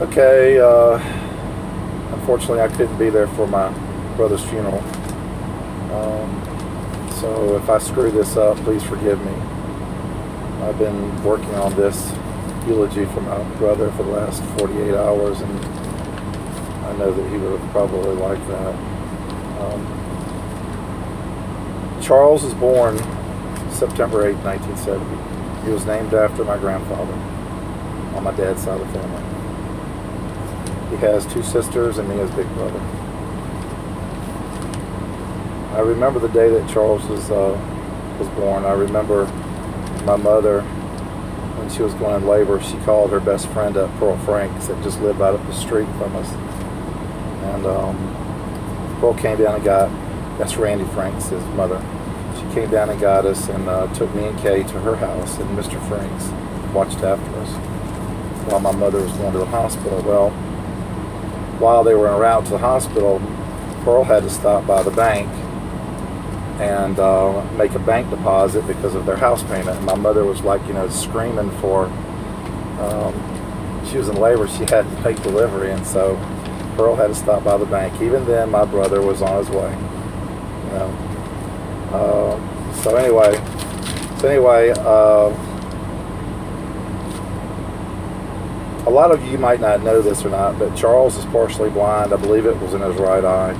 Okay, unfortunately I couldn't be there for my brother's funeral. So if I screw this up, please forgive me. I've been working on this eulogy for my brother for the last 48 hours, and I know that he would have probably liked that. Charles was born September 8, 1970. He was named after my grandfather on my dad's side of the family. He has two sisters and me as big brother. I remember the day that Charles was born. I remember my mother, when she was going in labor, she called her best friend up, Pearl Franks, that just lived right up the street from us. And Pearl came down and that's Randy Franks, his mother. She came down and got us and took me and Kay to her house, and Mr. Franks watched after us while my mother was going to the hospital. Well, while they were en route to the hospital, Pearl had to stop by the bank and make a bank deposit because of their house payment. And my mother was like, screaming for, she was in labor, she had to make delivery, and so Pearl had to stop by the bank. Even then, my brother was on his way. So anyway, a lot of you might not know this or not, but Charles is partially blind. I believe it was in his right eye.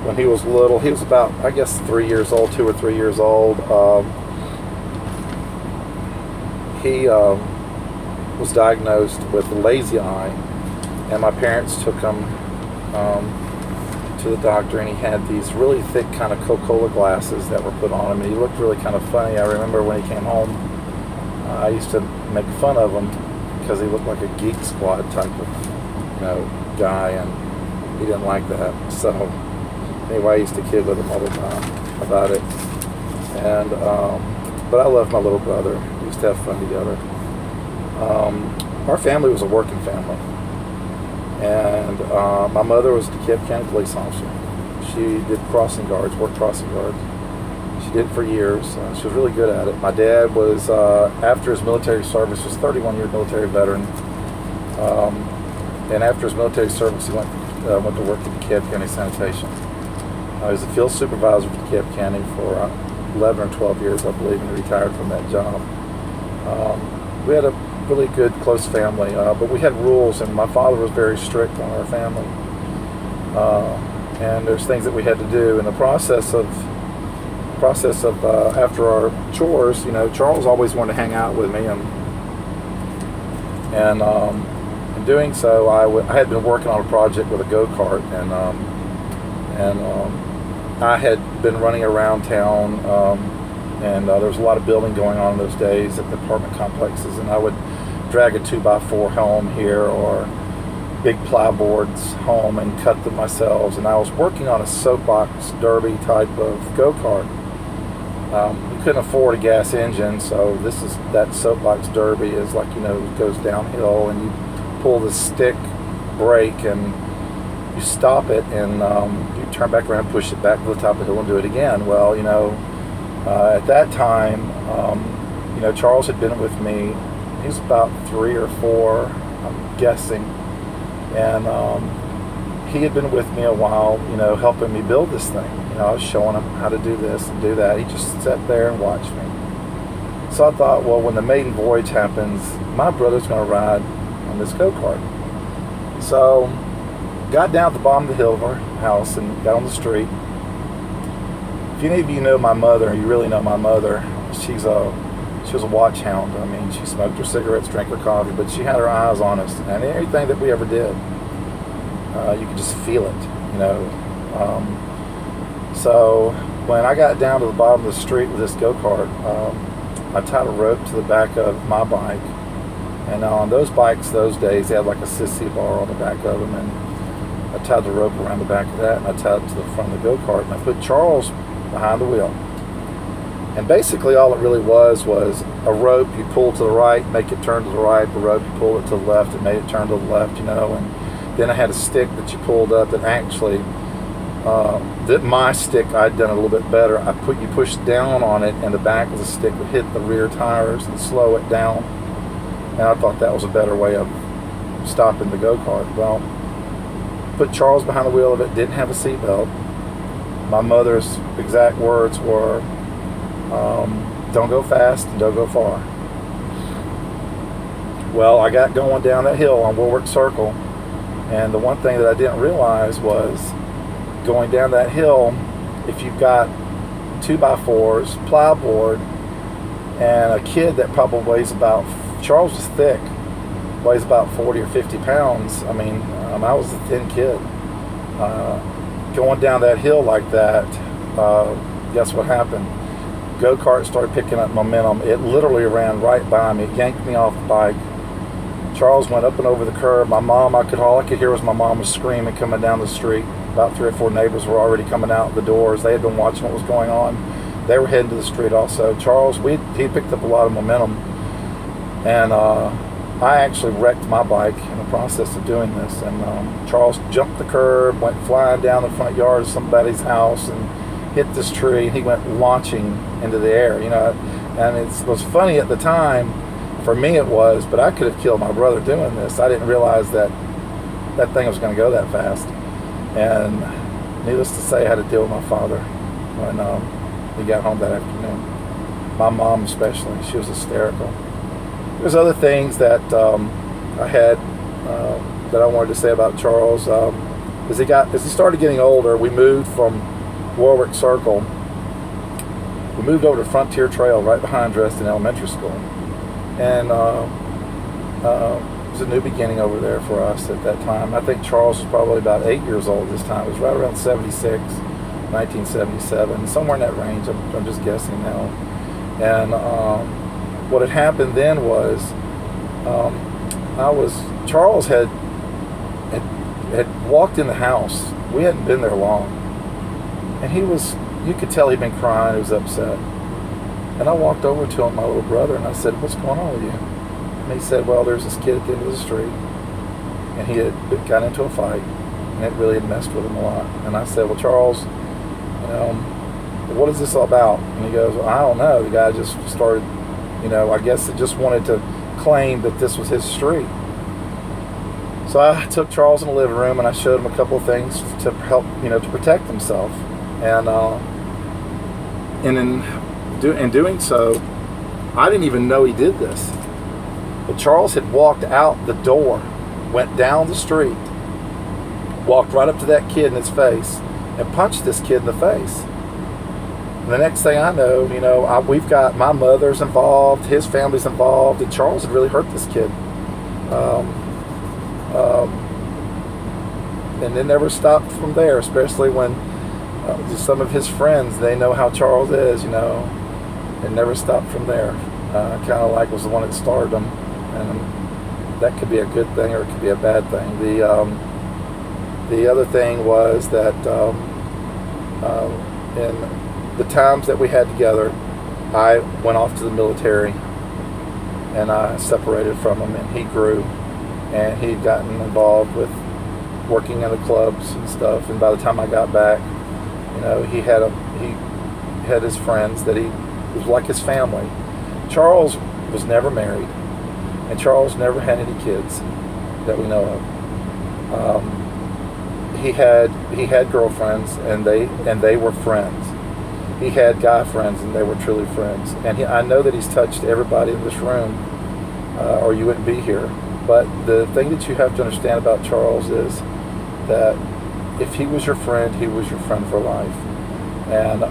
When he was little, he was about, I guess, 3 years old, 2 or 3 years old. He was diagnosed with a lazy eye, and my parents took him to the doctor, and he had these really thick kind of Coca-Cola glasses that were put on him, and he looked really kind of funny. I remember when he came home, I used to make fun of him because he looked like a Geek Squad type of guy, and he didn't like that. So anyway, I used to kid with him all the time about it. And but I love my little brother. We used to have fun together. Our family was a working family. And my mother was a DeKalb County police officer. She did crossing guards, worked crossing guards. She did it for years. She was really good at it. My dad was, after his military service, was a 31-year military veteran. And after his military service, he went to work at DeKalb County Sanitation. He was a field supervisor for DeKalb County for 11 or 12 years, I believe, and retired from that job. We had a really good, close family, but we had rules, and my father was very strict on our family. And there's things that we had to do in the process of after our chores. Charles always wanted to hang out with me, and in doing so, I had been working on a project with a go-kart, and I had been running around town, and there was a lot of building going on in those days at the apartment complexes, and I would drag a 2x4 home here or big ply boards home and cut them myself. And I was working on a soapbox derby type of go-kart. We couldn't afford a gas engine, so that soapbox derby is like, it goes downhill, and you pull the stick brake and you stop it, and you turn back around and push it back to the top of the hill and do it again. Well, at that time, Charles had been with me. He was about 3 or 4, I'm guessing, and he had been with me a while, helping me build this thing. I was showing him how to do this and do that. He just sat there and watched me. So I thought, well, when the maiden voyage happens, my brother's going to ride on this go-kart. So got down at the bottom of the hill of our house and got on the street. If any of you know my mother, you really know my mother, she was a watch hound. I mean, she smoked her cigarettes, drank her coffee, but she had her eyes on us. And everything that we ever did, you could just feel it, So when I got down to the bottom of the street with this go-kart, I tied a rope to the back of my bike. And on those bikes those days, they had like a sissy bar on the back of them. And I tied the rope around the back of that, and I tied it to the front of the go-kart. And I put Charles behind the wheel. And basically all it really was a rope you pull to the right, make it turn to the right, the rope you pull it to the left, it made it turn to the left, and then I had a stick that you pulled up that actually That my stick, I'd done a little bit better. You push down on it, and the back of the stick would hit the rear tires and slow it down. And I thought that was a better way of stopping the go-kart. Well, put Charles behind the wheel of it, didn't have a seatbelt. My mother's exact words were, don't go fast and don't go far. Well, I got going down that hill on Warwick Circle, and the one thing that I didn't realize was going down that hill, if you've got 2x4s, plowboard, and a kid that probably weighs about, Charles was thick, weighs about 40 or 50 pounds. I mean, I was a thin kid. Going down that hill like that, guess what happened? Go-kart started picking up momentum. It literally ran right by me. It yanked me off the bike. Charles went up and over the curb. My mom, all I could hear was my mom was screaming coming down the street. About 3 or 4 neighbors were already coming out the doors. They had been watching what was going on. They were heading to the street also. Charles, he picked up a lot of momentum. And I actually wrecked my bike in the process of doing this. And Charles jumped the curb, went flying down the front yard of somebody's house, and hit this tree. And he went launching into the air, you know. And it was funny at the time. For me it was, but I could have killed my brother doing this. I didn't realize that that thing was going to go that fast. And needless to say, I had to deal with my father when he got home that afternoon. My mom especially, she was hysterical. There's other things that I had that I wanted to say about Charles. As he started getting older, we moved from Warwick Circle. We moved over to Frontier Trail right behind Dresden Elementary School. And it was a new beginning over there for us at that time. I think Charles was probably about 8 years old this time. It was right around 76, 1977, somewhere in that range. I'm just guessing now. And what had happened then was Charles had walked in the house. We hadn't been there long. And you could tell he'd been crying. He was upset. And I walked over to him, my little brother, and I said, "What's going on with you?" And he said, "Well, there's this kid at the end of the street, and he had got into a fight, and it really had messed with him a lot." And I said, "Well, Charles, what is this all about?" And he goes, "Well, I don't know. The guy just started, I guess it just wanted to claim that this was his street." So I took Charles in the living room, and I showed him a couple of things to help, to protect himself. And in doing so, I didn't even know he did this. But Charles had walked out the door, went down the street, walked right up to that kid in his face, and punched this kid in the face. And the next thing I know, we've got my mother's involved, his family's involved, and Charles had really hurt this kid. And it never stopped from there, especially when some of his friends, they know how Charles is, It never stopped from there. Kind of like was the one that started them, and that could be a good thing or it could be a bad thing. The other thing was that in the times that we had together, I went off to the military, and I separated from him, and he grew, and he'd gotten involved with working in the clubs and stuff. And by the time I got back, he had his friends that it was like his family. Charles was never married, and Charles never had any kids that we know of. He had girlfriends, and they were friends. He had guy friends, and they were truly friends. And I know that he's touched everybody in this room, or you wouldn't be here. But the thing that you have to understand about Charles is that if he was your friend, he was your friend for life. And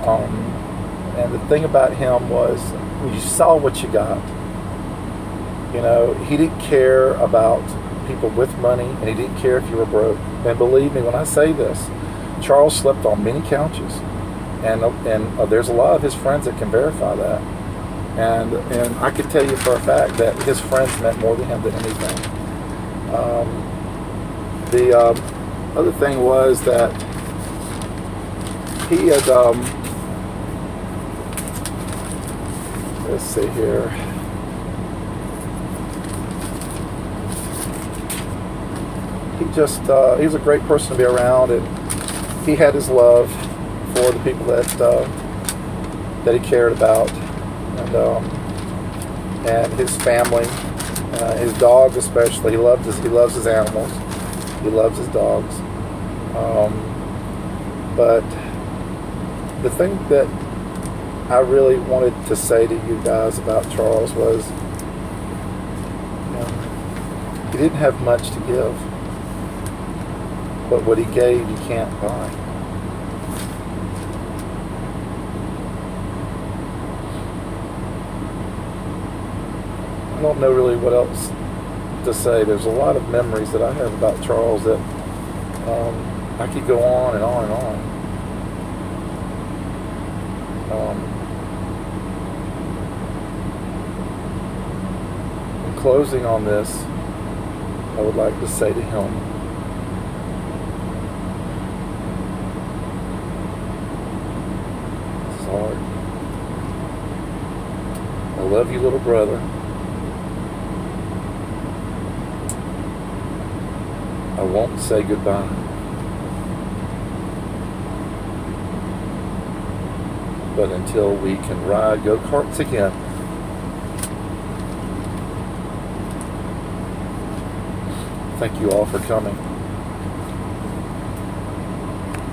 the thing about him was, you saw what you got. He didn't care about people with money, and he didn't care if you were broke. And believe me when I say this, Charles slept on many couches, and there's a lot of his friends that can verify that. And I can tell you for a fact that his friends meant more to him than anything. The other thing was that he had, let's see here. He was a great person to be around, and he had his love for the people that he cared about, and his family, his dog especially. He loves his animals. He loves his dogs. But the thing that I really wanted to say to you guys about Charles was, he didn't have much to give, but what he gave, you can't buy. I don't know really what else to say. There's a lot of memories that I have about Charles that I could go on and on and on. In closing on this, I would like to say to him, this is hard. I love you, little brother. I won't say goodbye. But until we can ride go-karts again, thank you all for coming.